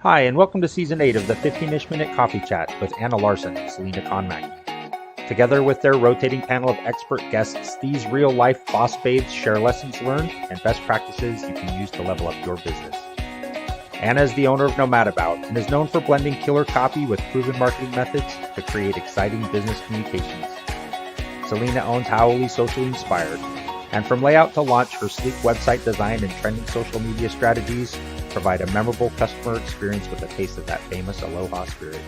Hi, and welcome to Season 8 of the 15-ish Minute Coffee Chat with Anna Larson and Selena Conmack. Together with their rotating panel of expert guests, these real-life boss babes share lessons learned and best practices you can use to level up your business. Anna is the owner of Nomadabout and is known for blending killer copy with proven marketing methods to create exciting business communications. Selena owns Howley Socially Inspired, and from layout to launch, her sleek website design and trending social media strategies provide a memorable customer experience with a taste of that famous Aloha spirit.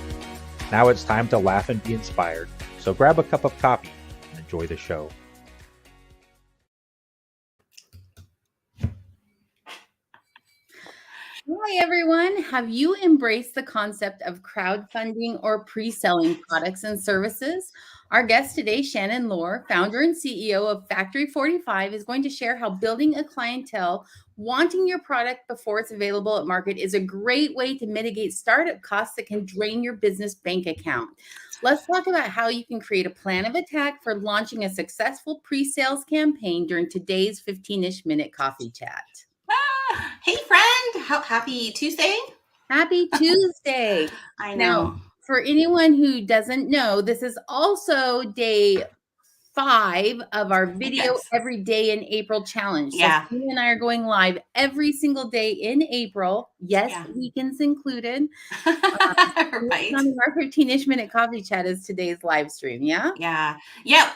Now it's time to laugh and be inspired, so grab a cup of coffee and enjoy the show. Hi, everyone. Have you embraced the concept of crowdfunding or pre-selling products and services? Our guest today, Shannon Lohr, founder and CEO of Factory45, is going to share how building a clientele wanting your product before it's available at market is a great way to mitigate startup costs that can drain your business bank account. Let's talk about how you can create a plan of attack for launching a successful pre-sales campaign during today's 15-ish minute coffee chat. Hey, friend. Happy Tuesday. Happy Tuesday. I know. Now, for anyone who doesn't know, this is also day 5 of our video every day in April challenge. Yeah. So Selena and I are going live every single day in April. Yes, weekends included. Right. Our 15-ish minute coffee chat is today's live stream. Yeah.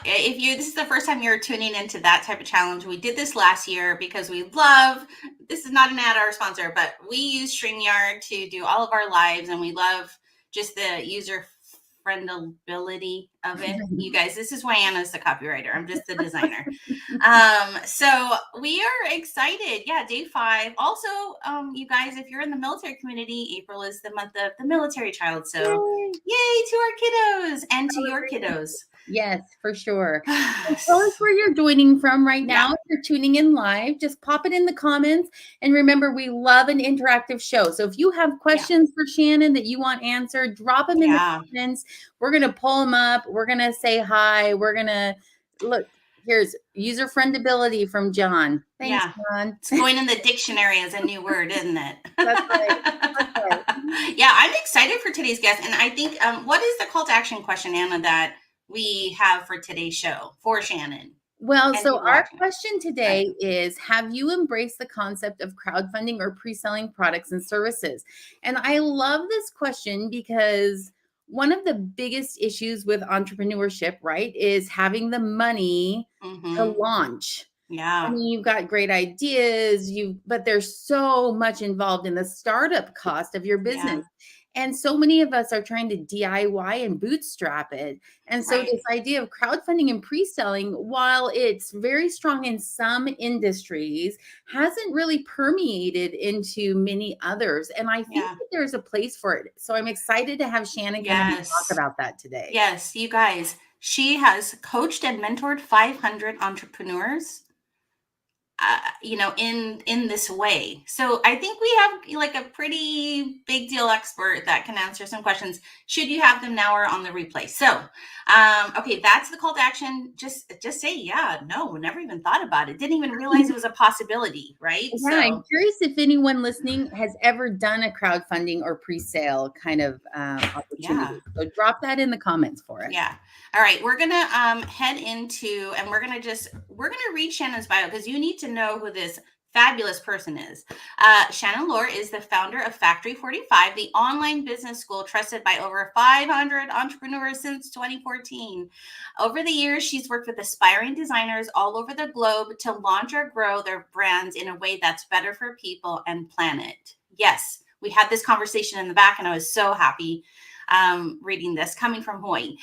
This is the first time you're tuning into that type of challenge, we did this last year because we love, this is not an ad or a sponsor, but we use StreamYard to do all of our lives, and we love just the user friendability of it. You guys, this is why Anna's the copywriter. I'm just the designer. So we are excited. Yeah, day 5. Also, you guys, if you're in the military community, April is the month of the military child. So yay to our kiddos and to your kiddos. Yes, for sure. Tell us where you're joining from right now. If you're tuning in live, just pop it in the comments. And remember, we love an interactive show. So if you have questions for Shannon that you want answered, drop them in the comments. We're going to pull them up. We're going to say hi. We're going to look. Here's user friendability from John. Thanks, John. It's going in the dictionary as a new word, isn't it? That's right. Yeah, I'm excited for today's guest. And I think, what is the call to action question, Anna, that we have for today's show for Shannon? Well, so our question today is, have you embraced the concept of crowdfunding or pre-selling products and services? And I love this question because one of the biggest issues with entrepreneurship, right, is having the money to launch. Yeah. I mean, you've got great ideas, but there's so much involved in the startup cost of your business. And so many of us are trying to DIY and bootstrap it. And so this idea of crowdfunding and pre-selling, while it's very strong in some industries, hasn't really permeated into many others. And I think that there's a place for it. So I'm excited to have Shannon come and talk about that today. Yes, you guys. She has coached and mentored 500 entrepreneurs. In this way. So I think we have like a pretty big deal expert that can answer some questions should you have them now or on the replay. So, that's the call to action. Just say, no, never even thought about it. Didn't even realize it was a possibility, right? Yeah, I'm curious if anyone listening has ever done a crowdfunding or pre-sale kind of opportunity. So drop that in the comments for us. Yeah. All right. We're going to head into, and we're going to read Shannon's bio because you need to know who this fabulous person is. Shannon Lohr is the founder of Factory45, the online business school trusted by over 500 entrepreneurs since 2014. Over the years, she's worked with aspiring designers all over the globe to launch or grow their brands in a way that's better for people and planet. Yes, we had this conversation in the back, and I was so happy reading this coming from Hawaii.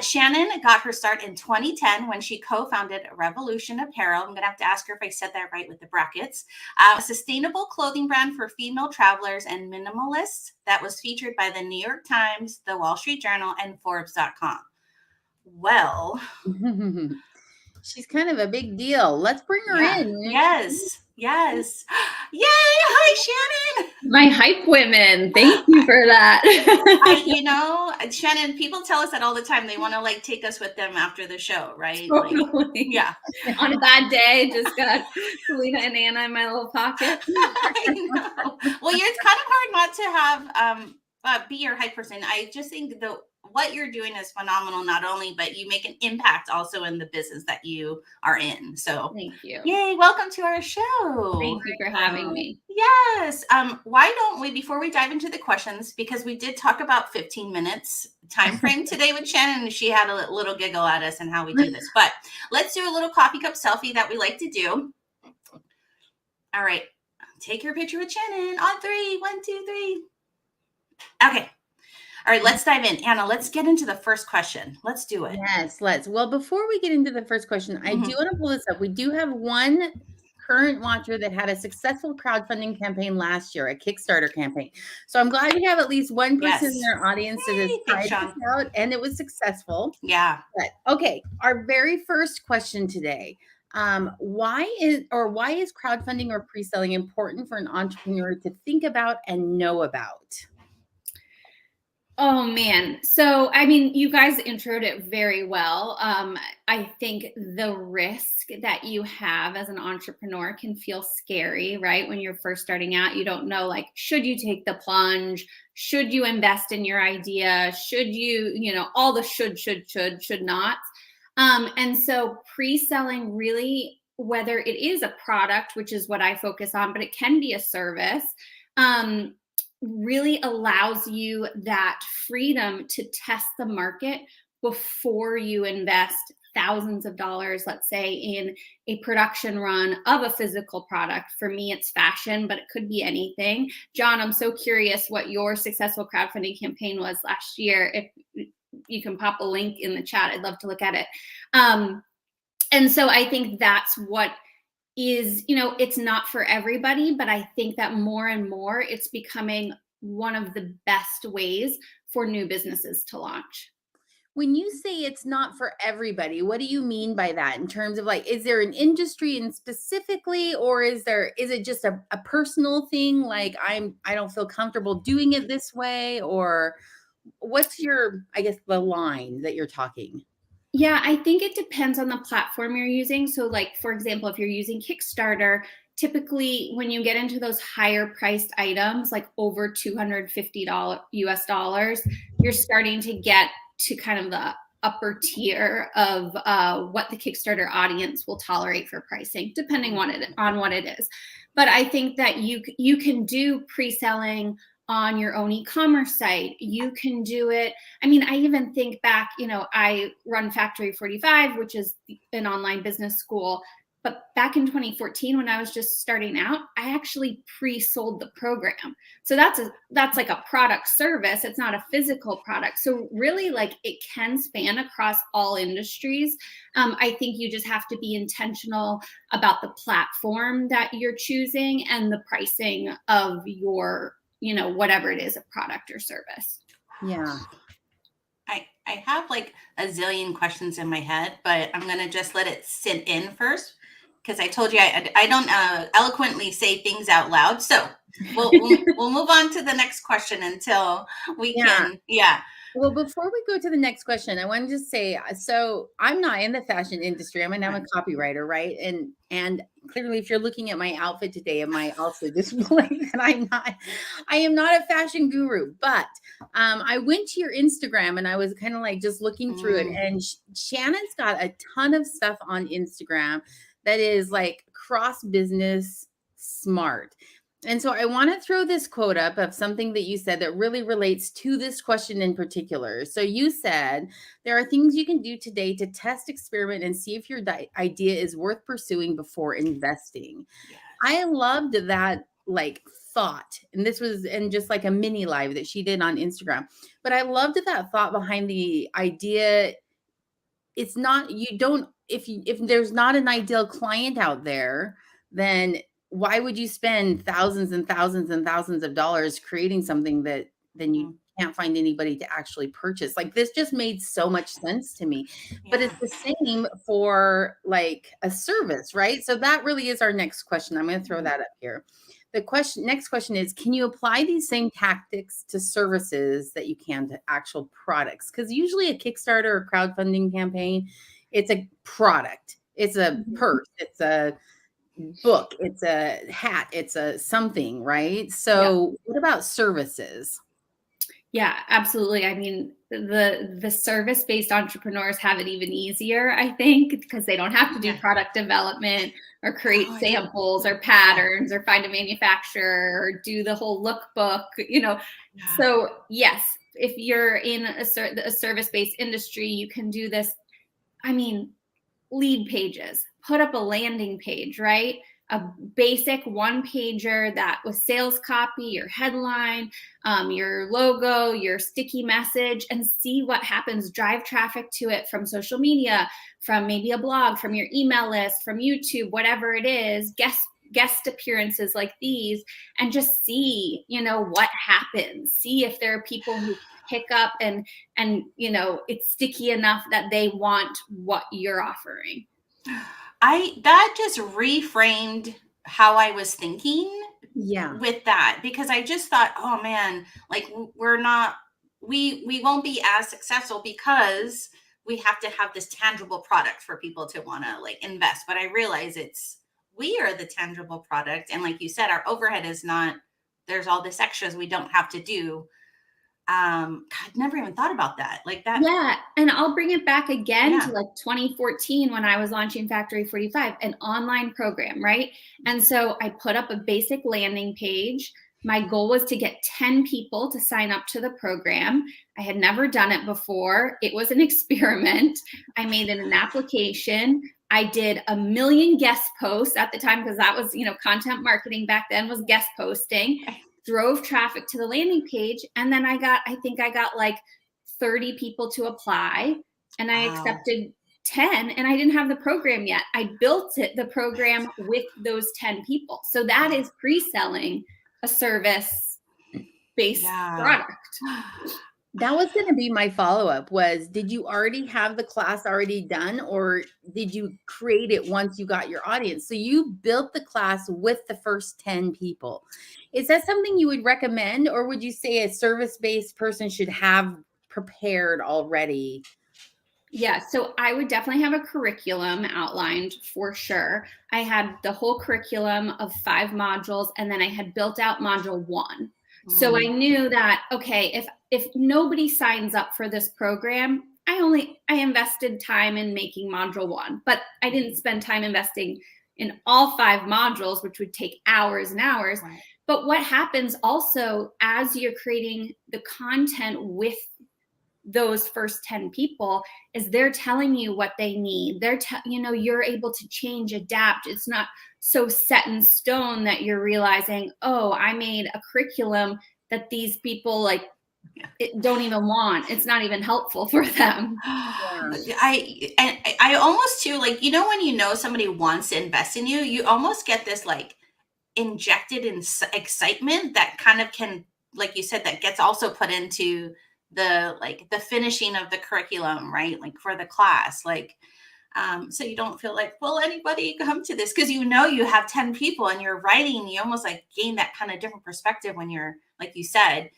Shannon got her start in 2010 when she co-founded Revolution Apparel. I'm going to have to ask her if I said that right with the brackets. A sustainable clothing brand for female travelers and minimalists that was featured by the New York Times, the Wall Street Journal, and Forbes.com. Well, she's kind of a big deal. Let's bring her in. Yes. Yay. Hi, Shannon. My hype women. Thank you for that. Shannon, people tell us that all the time. They want to take us with them after the show, right? Totally. On a bad day, just got Selena and Anna in my little pocket. I know. Well, it's kind of hard not not to have be your hype person. I just think what you're doing is phenomenal, not only, but you make an impact also in the business that you are in. So Thank you. Yay, welcome to our show. Thank you for having me. Yes. Why don't we, before we dive into the questions, because we did talk about 15 minutes time frame today with Shannon, and she had a little giggle at us and how we do this, but let's do a little coffee cup selfie that we like to do. All right. Take your picture with Shannon on 3. 1, 2, 3. Okay. All right, let's dive in. Anna, let's get into the first question. Let's do it. Yes, let's. Well, before we get into the first question, I do want to pull this up. We do have one current watcher that had a successful crowdfunding campaign last year, a Kickstarter campaign. So I'm glad we have at least one person in our audience that has tried this out, and it was successful. Yeah. But, okay, our very first question today. Why is crowdfunding or pre-selling important for an entrepreneur to think about and know about? Oh man. So, I mean, you guys introed it very well. I think the risk that you have as an entrepreneur can feel scary, right? When you're first starting out, you don't know, like, should you take the plunge? Should you invest in your idea? Should you, all the should not. And so pre-selling really, whether it is a product, which is what I focus on, but it can be a service, really allows you that freedom to test the market before you invest thousands of dollars, let's say, in a production run of a physical product. For me, it's fashion, but it could be anything. John, I'm so curious what your successful crowdfunding campaign was last year. If you can pop a link in the chat, I'd love to look at it. And so I think that's what is, it's not for everybody, but I think that more and more it's becoming one of the best ways for new businesses to launch. When you say it's not for everybody, what do you mean by that in terms of, like, is there an industry in specifically, or is it just a personal thing? Like, I don't feel comfortable doing it this way, or what's your, I guess, the line that you're talking? Yeah, I think it depends on the platform you're using. So, like, for example, if you're using Kickstarter, typically when you get into those higher priced items, like over $250 US, you're starting to get to kind of the upper tier of what the Kickstarter audience will tolerate for pricing, depending on what it is. But I think that you can do pre-selling on your own e-commerce site. You can do it. I mean, I even think back, I run Factory45, which is an online business school. But back in 2014, when I was just starting out, I actually pre-sold the program. So that's like a product service. It's not a physical product. So really, like, it can span across all industries. I think you just have to be intentional about the platform that you're choosing and the pricing of your, whatever it is, a product or service. Yeah. I have like a zillion questions in my head, but I'm going to just let it sit in first, because I told you I don't eloquently say things out loud. So we'll move on to the next question until we can. Yeah. Well, before we go to the next question, I wanted to say, so I'm not in the fashion industry. I'm a copywriter, right? And clearly, if you're looking at my outfit today, it might also display that I am not a fashion guru. But I went to your Instagram and I was kind of like just looking through it. And Shannon's got a ton of stuff on Instagram that is like cross business smart. And so I want to throw this quote up of something that you said that really relates to this question in particular. So you said, there are things you can do today to test, experiment, and see if your idea is worth pursuing before investing. Yes. I loved that, like, thought. And this was in just like a mini live that she did on Instagram. But I loved that thought behind the idea. It's not, if there's not an ideal client out there, then why would you spend thousands and thousands and thousands of dollars creating something that then you can't find anybody to actually purchase? Like, this just made so much sense to me. Yeah. But it's the same for like a service, right? So that really is our next question. I'm going to throw that up here. Next question is, can you apply these same tactics to services that you can to actual products? Because usually a Kickstarter or crowdfunding campaign, it's a product. It's a purse. It's a book, it's a hat, it's a something, right? So what about services? Yeah, absolutely. I mean, the service-based entrepreneurs have it even easier, I think, because they don't have to do product development or create samples or patterns or find a manufacturer or do the whole lookbook, So yes, if you're in a service-based industry, you can do this. I mean, lead pages, put up a landing page, right? A basic one pager that with sales copy, your headline, your logo, your sticky message, and see what happens. Drive traffic to it from social media, from maybe a blog, from your email list, from YouTube, whatever it is, guest appearances like these, and just see, what happens. See if there are people who pick up and it's sticky enough that they want what you're offering. That just reframed how I was thinking with that, because I just thought, oh man, like we won't be as successful because we have to have this tangible product for people to want to like invest. But I realize we are the tangible product. And like you said, our overhead is not, there's all this extras we don't have to do. God, never even thought about that like that. Yeah. And I'll bring it back again to like 2014 when I was launching Factory45, an online program, right? And so I put up a basic landing page. My goal was to get 10 people to sign up to the program. I had never done it before. It was an experiment. I made it an application. I did 1 million guest posts at the time, because that was, content marketing back then was guest posting. Drove traffic to the landing page. And then I got like 30 people to apply, and I accepted 10, and I didn't have the program yet. I built the program with those 10 people. So that is pre-selling a service-based product. That was going to be my follow-up was, did you already have the class already done, or did you create it once you got your audience? So you built the class with the first 10 people. Is that something you would recommend, or would you say a service-based person should have prepared already? Yeah, so I would definitely have a curriculum outlined for sure. I had the whole curriculum of 5 modules, and then I had built out module 1. So I knew that, okay, if nobody signs up for this program, I invested time in making module 1, but I didn't spend time investing in all 5 modules, which would take hours and hours. Right. But what happens also as you're creating the content with those first 10 people is they're telling you what they need. You're able to change, adapt. It's not so set in stone that you're realizing, oh, I made a curriculum that these people don't even want. It's not even helpful for them. I almost too, when somebody wants to invest in you, you almost get this like injected in excitement that kind of can, like you said, that gets also put into the finishing of the curriculum, right? Like for the class, so you don't feel like, will anybody come to this? Because you have 10 people and you're writing, you almost like gain that kind of different perspective when you're, like you said,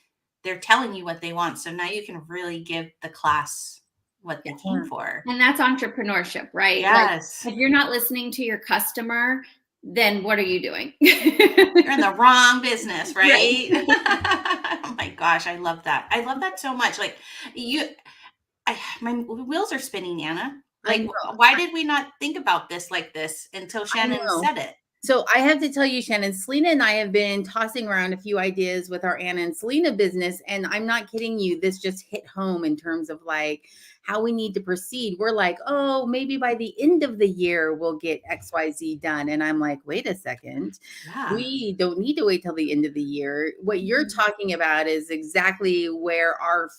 they're telling you what they want. So now you can really give the class what they came for. And that's entrepreneurship, right? Yes. Like, if you're not listening to your customer, then what are you doing? You're in the wrong business, right? Oh my gosh, I love that. I love that so much. Like my wheels are spinning, Anna. Like, why did we not think about this like this until Shannon said it? So I have to tell you, Shannon, Selena and I have been tossing around a few ideas with our Anna and Selena business. And I'm not kidding you. This just hit home in terms of like how we need to proceed. We're like, oh, maybe by the end of the year, we'll get XYZ done. And I'm like, wait a second. Yeah. We don't need to wait till the end of the year. What you're talking about is exactly where our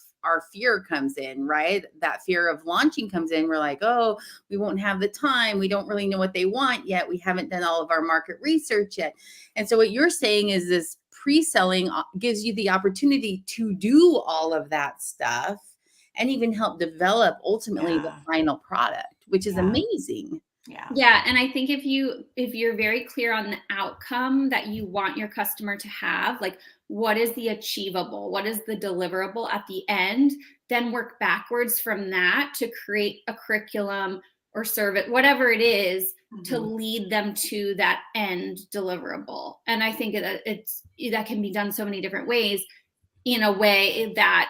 fear comes in, right? That fear of launching comes in. We're like, oh, we won't have the time. We don't really know what they want yet. We haven't done all of our market research yet. And so what you're saying is this pre-selling gives you the opportunity to do all of that stuff and even help develop ultimately the final product, which is amazing. Yeah. And I think if you're very clear on the outcome that you want your customer to have, like what is the achievable, what is the deliverable at the end, then work backwards from that to create a curriculum or service, whatever it is, to Mhm. lead them to that end deliverable. And I think that can be done so many different ways, in a way that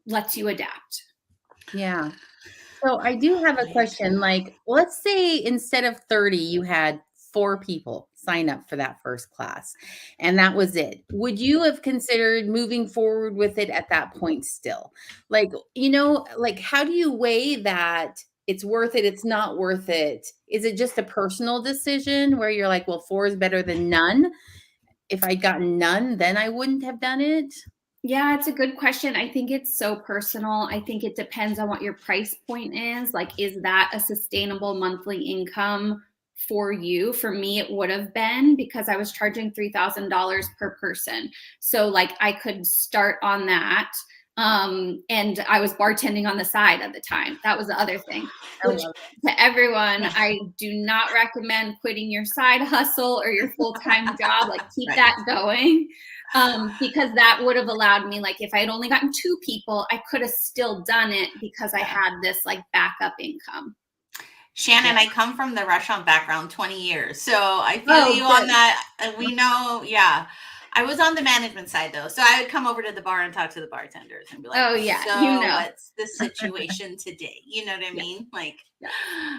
lets you adapt. Yeah. So I do have a question. Like, let's say instead of 30, you had 4 people sign up for that first class, and that was it. Would you have considered moving forward with it at that point still? Like, like how do you weigh that it's worth it, it's not worth it? Is it just a personal decision where you're like, well, 4 is better than none? If I'd gotten none, then I wouldn't have done it? Yeah, it's a good question. I think it's so personal. I think it depends on what your price point is. Like, is that a sustainable monthly income for you? For me, it would have been, because I was charging $3,000 per person. So like I could start on that. And I was bartending on the side at the time. That was the other thing. Which, to everyone, I do not recommend quitting your side hustle or your full-time job. Like, keep that going. Because that would have allowed me, like, if I had only gotten 2 people, I could have still done it because I had this like backup income. Shannon, I come from the restaurant background, 20 years. So I feel you on that. We know, yeah. I was on the management side though. So I would come over to the bar and talk to the bartenders and be like, oh yeah, so what's the situation today? You know what I mean? Like,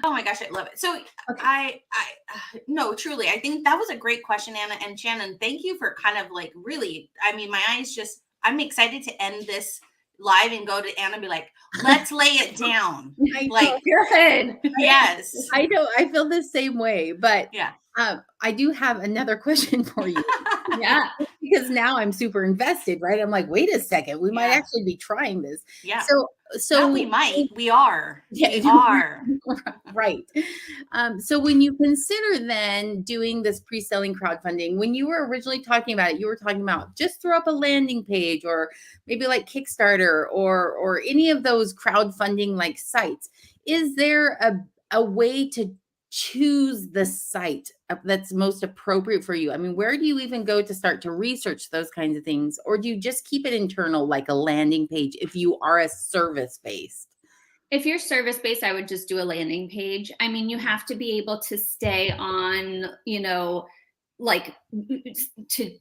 oh my gosh, I love it. So no, truly, I think that was a great question, Anna and Shannon. Thank you for kind of like really, I mean, my eyes just, I'm excited to end this live and go to Anna and be like, let's lay it down. Like, good. Yes. I know. I feel the same way, but yeah. I do have another question for you. Yeah. Because now I'm super invested, right? I'm like, wait a second, we might actually be trying this. Yeah. So not we might, we are. Yeah, we are. Right. So when you consider then doing this pre-selling crowdfunding, when you were originally talking about it, you were talking about just throw up a landing page, or maybe like Kickstarter or any of those crowdfunding like sites. Is there a way to choose the site that's most appropriate for you? I mean, where do you even go to start to research those kinds of things? Or do you just keep it internal, like a landing page, if you are a service-based? If you're service-based, I would just do a landing page. I mean, you have to be able to stay on, like, to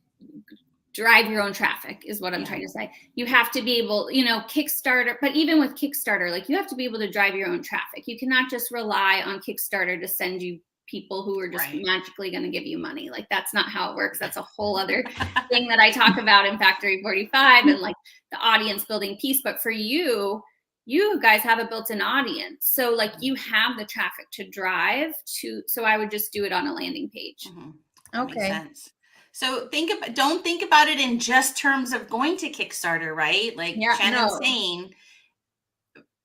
drive your own traffic is what I'm trying to say. You have to be able, Kickstarter, but even with Kickstarter, like, you have to be able to drive your own traffic. You cannot just rely on Kickstarter to send you people who are just magically going to give you money. Like, that's not how it works. That's a whole other thing that I talk about in Factory 45 and like the audience building piece. But for you guys have a built-in audience. So like, you have the traffic to drive to, so I would just do it on a landing page. That makes sense. So don't think about it in just terms of going to Kickstarter, right? Like Shannon's saying,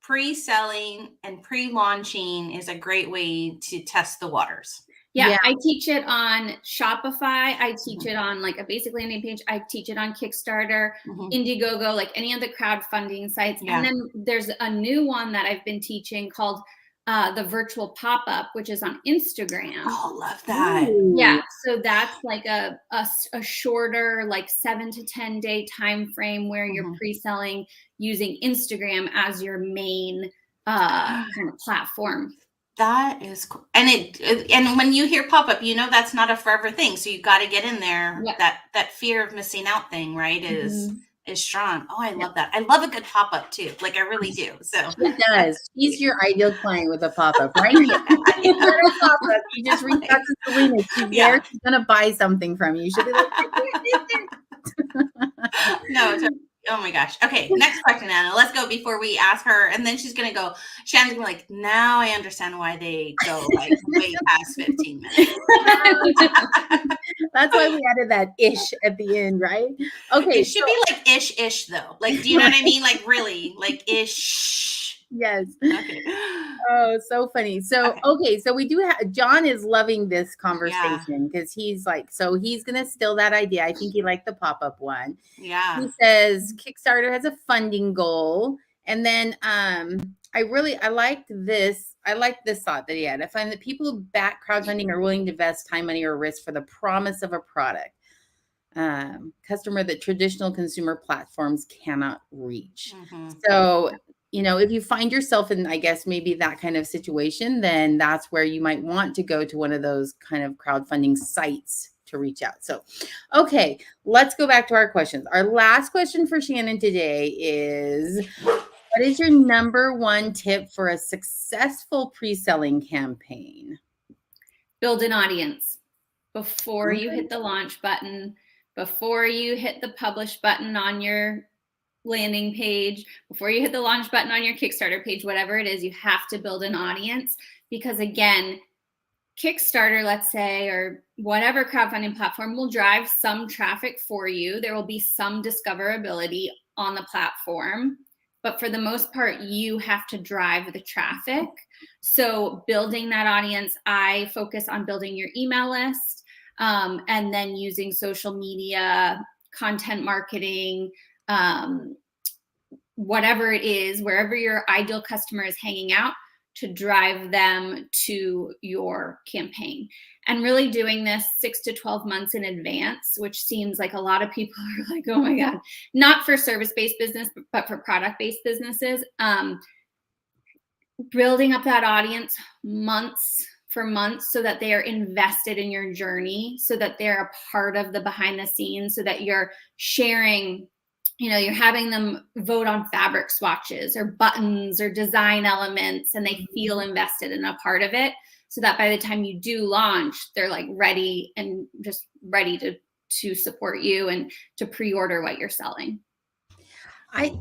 pre-selling and pre-launching is a great way to test the waters. Yeah, I teach it on Shopify. I teach it on like a basic landing page. I teach it on Kickstarter, Indiegogo, like any of the crowdfunding sites. And then there's a new one that I've been teaching called the virtual pop-up, which is on Instagram. Oh, love that. Yeah. So that's like a shorter, like 7 to 10 day time frame where you're pre-selling using Instagram as your main kind of platform. That is cool. And when you hear pop-up, that's not a forever thing. So you got to get in there. That fear of missing out thing, right, is strong. Oh, I love that. I love a good pop-up too. Like, I really do. So it does. He's your ideal client with a pop-up, right? You just reach out to Selena. She's there. She's gonna buy something from you. She'll be like, no. Oh my gosh. Okay. Next question, Anna. Let's go before we ask her. And then she's going to go, Shannon's going to be like, now I understand why they go like way past 15 minutes. That's why we added that ish at the end, right? Okay. It should be like ish though. Like, do you know what I mean? Like, really, like ish. Yes. Okay. Oh, so funny. So, so we do have, John is loving this conversation because he's like, so he's going to steal that idea. I think he liked the pop-up one. Yeah. He says Kickstarter has a funding goal. And then I liked this. I like this thought that he had. I find that people who back crowdfunding are willing to invest time, money, or risk for the promise of a product. Customer that traditional consumer platforms cannot reach. So if you find yourself in, I guess, maybe that kind of situation, then that's where you might want to go to one of those kind of crowdfunding sites to reach out. So, okay, let's go back to our questions. Our last question for Shannon today is, what is your number one tip for a successful pre-selling campaign? Build an audience before you hit the launch button, before you hit the publish button on your landing page, before you hit the launch button on your Kickstarter page, whatever it is, you have to build an audience. Because again, Kickstarter, let's say, or whatever crowdfunding platform will drive some traffic for you. There will be some discoverability on the platform, but for the most part, you have to drive the traffic. So building that audience, I focus on building your email list, and then using social media, content marketing, whatever it is, wherever your ideal customer is hanging out, to drive them to your campaign. And really doing this 6 to 12 months in advance, which seems like a lot of people are like, oh my God, not for service-based business, but for product-based businesses. Building up that audience months for months so that they are invested in your journey, so that they're a part of the behind the scenes, so that you're sharing, you're having them vote on fabric swatches or buttons or design elements, and they feel invested in a part of it, so that by the time you do launch, they're like ready and just ready to support you and to pre-order what you're selling.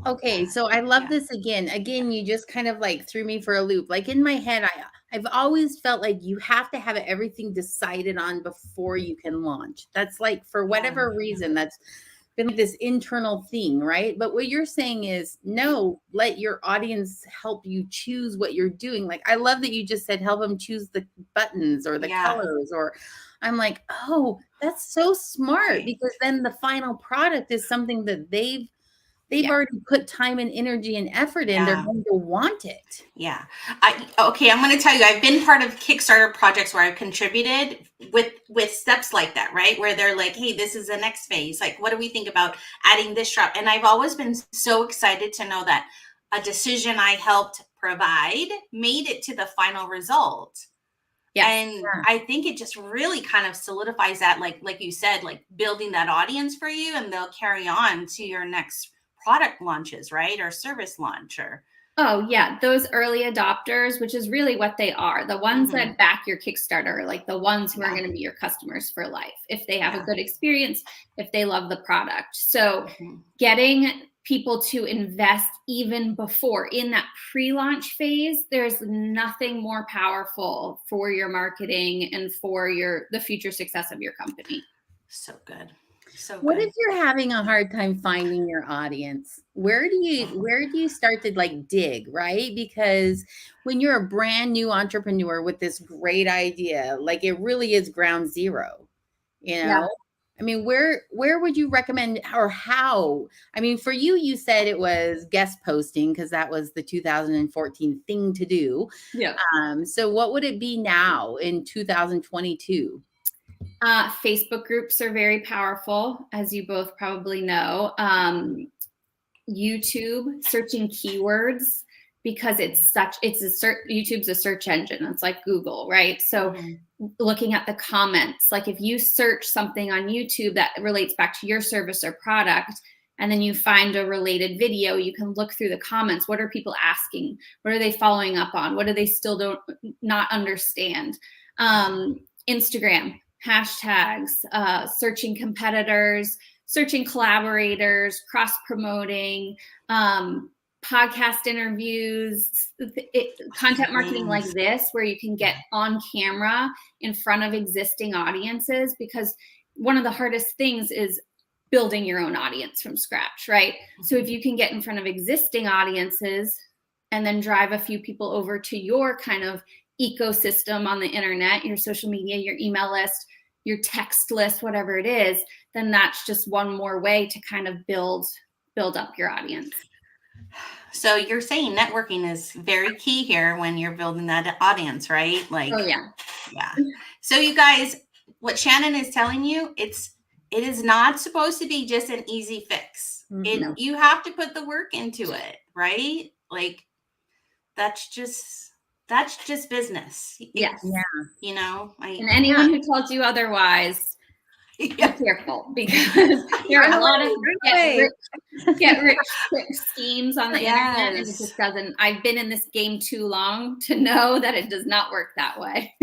Okay, so I love this again. You just kind of like threw me for a loop. Like in my head, I've always felt like you have to have everything decided on before you can launch. That's like, for whatever reason, that's been like this internal thing, right? But what you're saying is, no, let your audience help you choose what you're doing. Like, I love that you just said, help them choose the buttons or the colors, or I'm like, oh, that's so smart, because then the final product is something that they've already put time and energy and effort in. They're going to want it. Yeah. Okay. I'm going to tell you, I've been part of Kickstarter projects where I've contributed with steps like that, right? Where they're like, hey, this is the next phase. Like, what do we think about adding this drop? And I've always been so excited to know that a decision I helped provide made it to the final result. And I think it just really kind of solidifies that, like you said, like building that audience for you, and they'll carry on to your next product launches, right? Or service launch, or those early adopters, which is really what they are, the ones that back your Kickstarter, like the ones who are going to be your customers for life, if they have a good experience, if they love the product. So getting people to invest even before, in that pre-launch phase, there's nothing more powerful for your marketing and for the future success of your company. So good. So what if you're having a hard time finding your audience? Where do you start to like dig, right? Because when you're a brand new entrepreneur with this great idea, like it really is ground zero, I mean, where would you recommend, or how? I mean, for you, you said it was guest posting because that was the 2014 thing to do. Yeah. So what would it be now in 2022? Facebook groups are very powerful, as you both probably know. YouTube, searching keywords, because YouTube's a search engine. It's like Google, right? So looking at the comments, like if you search something on YouTube that relates back to your service or product, and then you find a related video, you can look through the comments. What are people asking? What are they following up on? What do they still not understand? Instagram, hashtags, searching competitors, searching collaborators, cross-promoting, podcast interviews, content marketing like this, where you can get on camera in front of existing audiences, because one of the hardest things is building your own audience from scratch, right? So if you can get in front of existing audiences and then drive a few people over to your kind of ecosystem on the internet, your social media, your email list, your text list, whatever it is, then that's just one more way to kind of build up your audience. So you're saying networking is very key here when you're building that audience, right? Like, yeah. So you guys, what Shannon is telling you, it is not supposed to be just an easy fix. You have to put the work into it, right? like, that's just business. Yes. Yeah. You know, And anyone who tells you otherwise, be careful, because there are a lot of get rich quick schemes on the internet, and it just doesn't. I've been in this game too long to know that it does not work that way.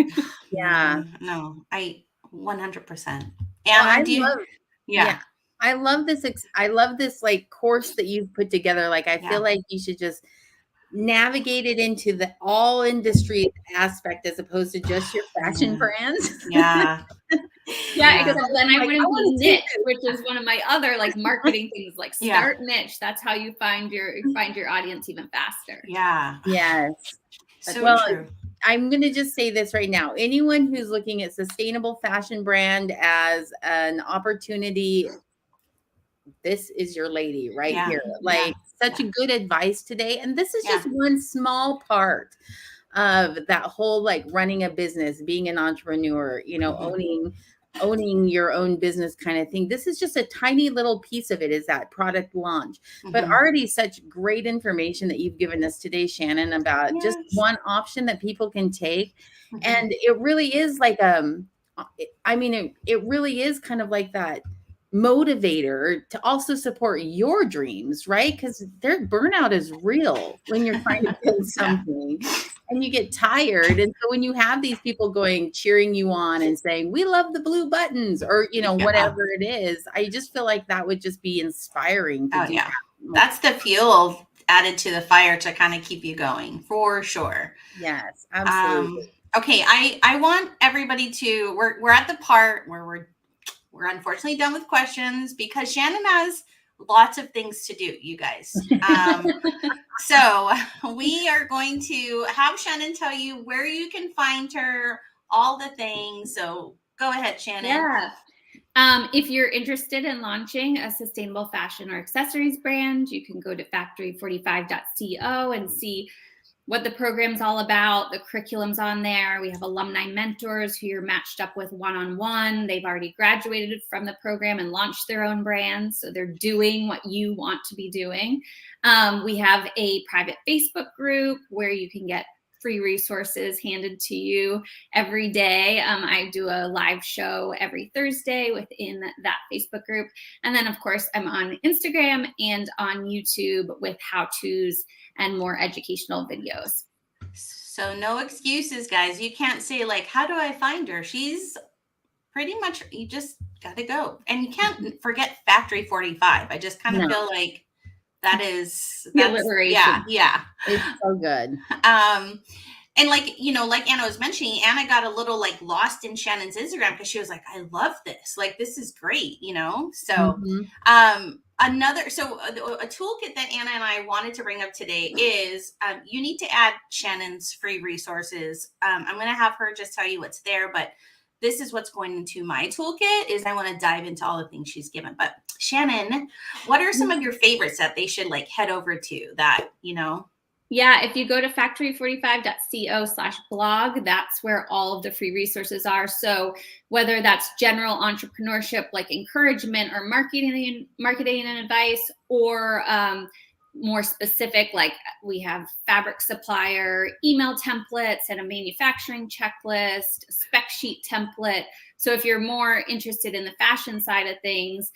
Yeah. No, I 100%. Well, Anna, I love this. I love this like course that you've put together. Like, I feel like you should just navigate it into the all industry aspect as opposed to just your fashion brands. Yeah. Except then I wouldn't be niche, which is one of my other like marketing things. Like, start niche. That's how you find your audience even faster. Yeah. Yes. So true. I'm going to just say this right now. Anyone who's looking at sustainable fashion brand as an opportunity, this is your lady right here. Like, such a good advice today. And this is just one small part of that whole, like, running a business, being an entrepreneur, you know, owning your own business kind of thing. This is just a tiny little piece of it, is that product launch. But already such great information that you've given us today, Shannon, about just one option that people can take. And it really is like, I mean, it really is kind of like that motivator to also support your dreams, right? Because their burnout is real when you're trying to build something and you get tired. And so when you have these people cheering you on and saying, we love the blue buttons, or, you know, whatever it is, I just feel like that would just be inspiring to do that. That's the fuel added to the fire to kind of keep you going, for sure. Yes, absolutely. Okay, I want everybody to, we're at the part where we're unfortunately done with questions because Shannon has lots of things to do, you guys. So we are going to have Shannon tell you where you can find her, all the things. So go ahead, Shannon. Yeah. If you're interested in launching a sustainable fashion or accessories brand, you can go to factory45.co and see what the program's all about. The curriculum's on there. We have alumni mentors who you're matched up with one-on-one. They've already graduated from the program and launched their own brands, so they're doing what you want to be doing. We have a private Facebook group where you can get free resources handed to you every day. I do a live show every Thursday within that Facebook group. And then, of course, I'm on Instagram and on YouTube with how-tos and more educational videos. So no excuses, guys. You can't say, like, how do I find her? She's pretty much, you just got to go. And you can't forget Factory 45. I just kind of feel like that's alliteration. Yeah. It's so good. And like, you know, like Anna was mentioning, Anna got a little like lost in Shannon's Instagram because she was like, I love this. Like, this is great, you know? So, a toolkit that Anna and I wanted to bring up today is you need to add Shannon's free resources. I'm going to have her just tell you what's there, but this is what's going into my toolkit is I want to dive into all the things she's given. But Shannon, what are some of your favorites that they should like head over to that, you know? Yeah, if you go to factory45.co/blog, that's where all of the free resources are. So whether that's general entrepreneurship, like encouragement or marketing and advice, or more specific, like we have fabric supplier email templates and a manufacturing checklist, a spec sheet template. So if you're more interested in the fashion side of things,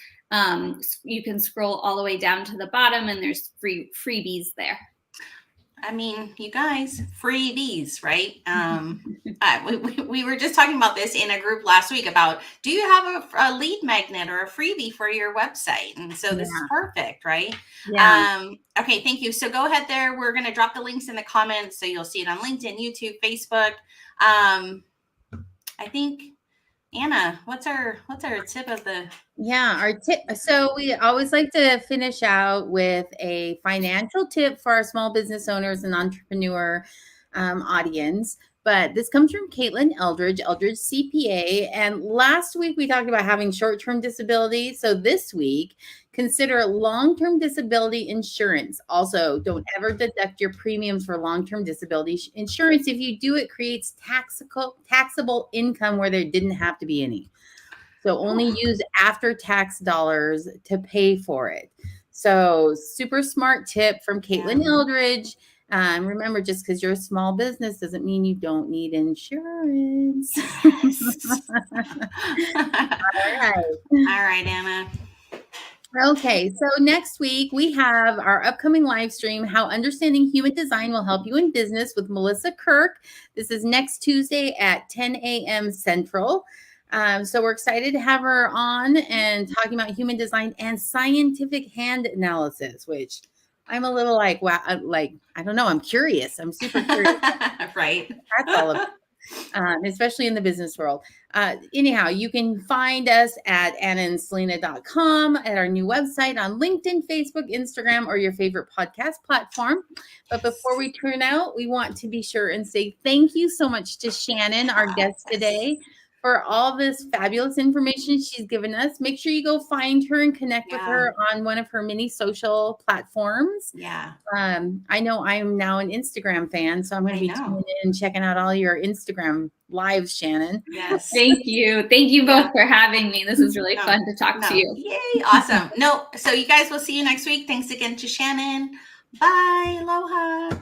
you can scroll all the way down to the bottom and there's freebies there. I mean, you guys, freebies, right? We were just talking about this in a group last week about, do you have a lead magnet or a freebie for your website? And so this is perfect, right? Yeah. Okay, thank you. So go ahead there. We're going to drop the links in the comments. So you'll see it on LinkedIn, YouTube, Facebook. I think, Anna, what's our tip of the... Yeah, our tip. So we always like to finish out with a financial tip for our small business owners and entrepreneur audience. But this comes from Caitlin Eldridge CPA. And last week we talked about having short-term disability. So this week, consider long-term disability insurance. Also, don't ever deduct your premiums for long-term disability insurance. If you do, it creates taxable income where there didn't have to be any. So only use after-tax dollars to pay for it. So super smart tip from Caitlin Yeah. Eldridge. Remember, just because you're a small business doesn't mean you don't need insurance. Yes. All right. All right, Anna. Okay, so next week we have our upcoming live stream, How Understanding Human Design Will Help You in Business with Melissa Kirk. This is next Tuesday at 10 a.m. Central. So we're excited to have her on and talking about human design and scientific hand analysis, which I'm a little like, wow, like, I don't know, I'm curious. I'm super curious. Right. That's all of it. Especially in the business world. Anyhow, you can find us at annaandselena.com, at our new website, on LinkedIn, Facebook, Instagram, or your favorite podcast platform. But before we turn out, we want to be sure and say thank you so much to Shannon, our guest today, for all this fabulous information she's given us. Make sure you go find her and connect with her on one of her many social platforms. Yeah. I know I'm now an Instagram fan, so I'm going to be tuning in and checking out all your Instagram lives, Shannon. Yes. Thank you. Thank you both for having me. This is really fun to talk to you. Yay. Awesome. So you guys will see you next week. Thanks again to Shannon. Bye. Aloha.